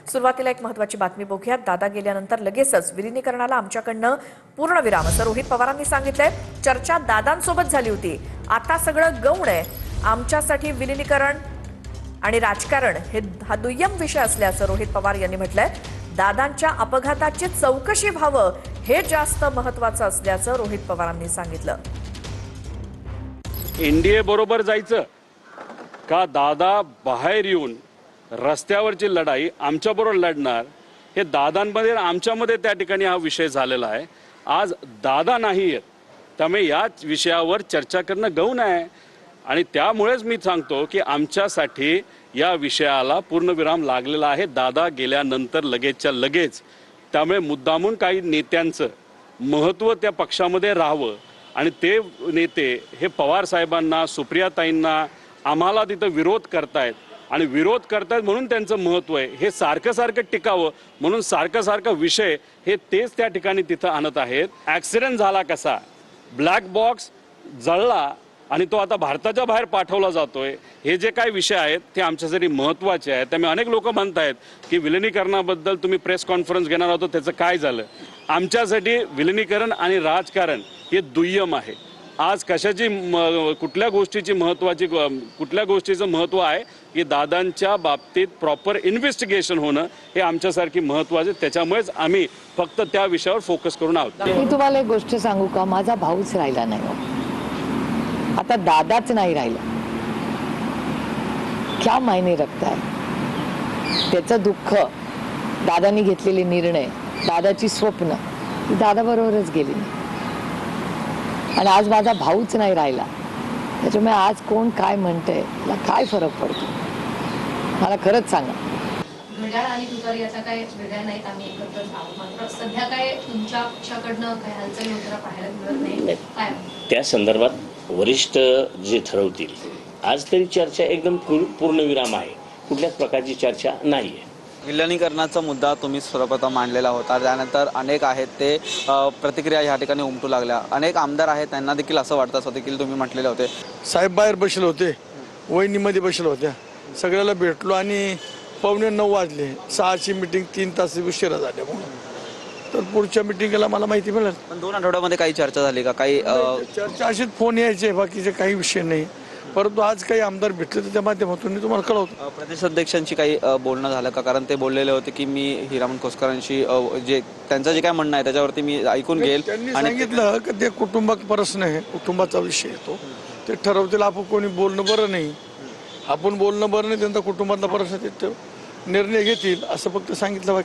सुरुवातीला एक महत्त्वाची बातमी बघूयात। दादा गेल्यानंतर लगेचच विलीनीकरणाला आमच्याकडनं पूर्णविराम असं रोहित पवारांनी सांगितलंय। चर्चा दादांसोबत झाली होती, आता सगळं गौण आहे। आमच्यासाठी विलीनीकरण आणि राजकारण हा दुय्यम विषय असल्याचं रोहित पवार यांनी म्हटलंय। दादांच्या अपघाताची चौकशी व्हावं हे जास्त महत्त्वाचं असल्याचं रोहित पवारांनी सांगितलं। एनडीए बरोबर जायचं का दादा बाहेर येऊन रस्त्यावरची लढाई आमच्याबरोबर लढणार, हे दादांमध्ये आमच्यामध्ये त्या ठिकाणी हा विषय झालेला आहे। आज दादा नाही आहेत, त्यामुळे या विषयावर चर्चा करणं गौण आहे आणि त्यामुळेच मी सांगतो की आमच्यासाठी या विषयाला पूर्णविराम लागलेला आहे दादा गेल्यानंतर लगेचच्या लगेच। त्यामुळे मुद्दामून काही नेत्यांचं महत्त्व त्या पक्षामध्ये राहावं आणि ते नेते हे पवार साहेबांना, सुप्रियाताईंना, आम्हाला तिथं विरोध करतायत आणि विरोध करतायत म्हणून त्यांचं महत्त्व आहे हे सारखं सारखं टिकावं म्हणून सारखं विषय हे तेच त्या ठिकाणी तिथं आणत आहेत। ॲक्सिडेंट झाला कसा, ब्लॅक बॉक्स जळला आणि तो आता भारताच्या बाहेर पाठवला जातोय, हे जे काही विषय आहेत ते आमच्यासाठी महत्त्वाचे आहेत। त्यामुळे अनेक लोक म्हणतायत की विलिनीकरणाबद्दल तुम्ही प्रेस कॉन्फरन्स घेणार होतो, त्याचं काय झालं? आमच्यासाठी विलिनीकरण आणि राजकारण हे दुय्यम आहे। आज कशाची कुठल्या गोष्टीची महत्त्व आहे की दादांच्या बाबतीत प्रॉपर इन्व्हेस्टिगेशन होणं हे आमच्यासाठी महत्त्वाचं आहे। त्याच्यामुळेच आम्ही फक्त त्या विषयावर फोकस करून आहोत। मी तुम्हाला एक गोष्ट सांगू का, माझा भाऊच राहिला नाही, आता दादाच नाही राहिला। क्या मायने रखता है? त्याचं दुःख, दादांनी घेतलेले निर्णय, दादाची स्वप्न दादा बरोबरच गेली आणि आज माझा भाऊच नाही राहिला। त्याच्यामुळे आज कोण काय म्हणतंय मला काय फरक पडतो, मला खरंच सांगा। घड्याळ आणि तुतारी याचा काय वेगळ्या नाहीत, आम्ही एकत्रच आहोत, मात्र सध्या काय तुमच्या पक्षाकडनं काय हालचाली होताना पाहायला मिळत नाही काय? त्या संदर्भात वरिष्ठ जे ठरवतील, आज तरी चर्चा एकदम पूर्णविराम आहे, कुठल्याच प्रकारची चर्चा नाही आहे। विलिनीकरणाचा मुद्दा तुम्ही सर्वप्रथम मांडलेला होता, त्यानंतर अनेक आहेत ते प्रतिक्रिया ह्या ठिकाणी उमटू लागल्या। अनेक आमदार आहेत त्यांना देखील असं वाटतं असं देखील तुम्ही म्हटलेले होते। साहेब बाहेर बसले होते, वहिनीमध्ये बसले होत्या, सगळ्याला भेटलो आणि 9:15 वाजले, 6ची मीटिंग 3 तास उशिरा झाल्यामुळे, तर पुढच्या मीटिंगला मला माहिती मिळेल। पण 2 आठवड्यामध्ये काही चर्चा झाली का? काही चर्चा अशीच फोन यायचे, बाकीचे काही विषय नाही, परंतु आज काही आमदार भेटले तर त्या माध्यमातून मी तुम्हाला कळवतो। प्रदेशाध्यक्षांशी काही बोलणं झालं का? कारण ते बोललेले होते की मी हिरामण खोसकरांशी जे त्यांचं जे काय म्हणणं आहे त्याच्यावरती मी ऐकून घेईल त्यांनी सांगितलं की ते कुटुंबात प्रश्न आहे, कुटुंबाचा विषय येतो, ते ठरवतील, आपण कोणी बोलणं बरं नाही, आपण बोलणं बरं नाही, त्यांचा कुटुंबातला प्रश्न ते निर्णय घेतील असं फक्त सांगितलं।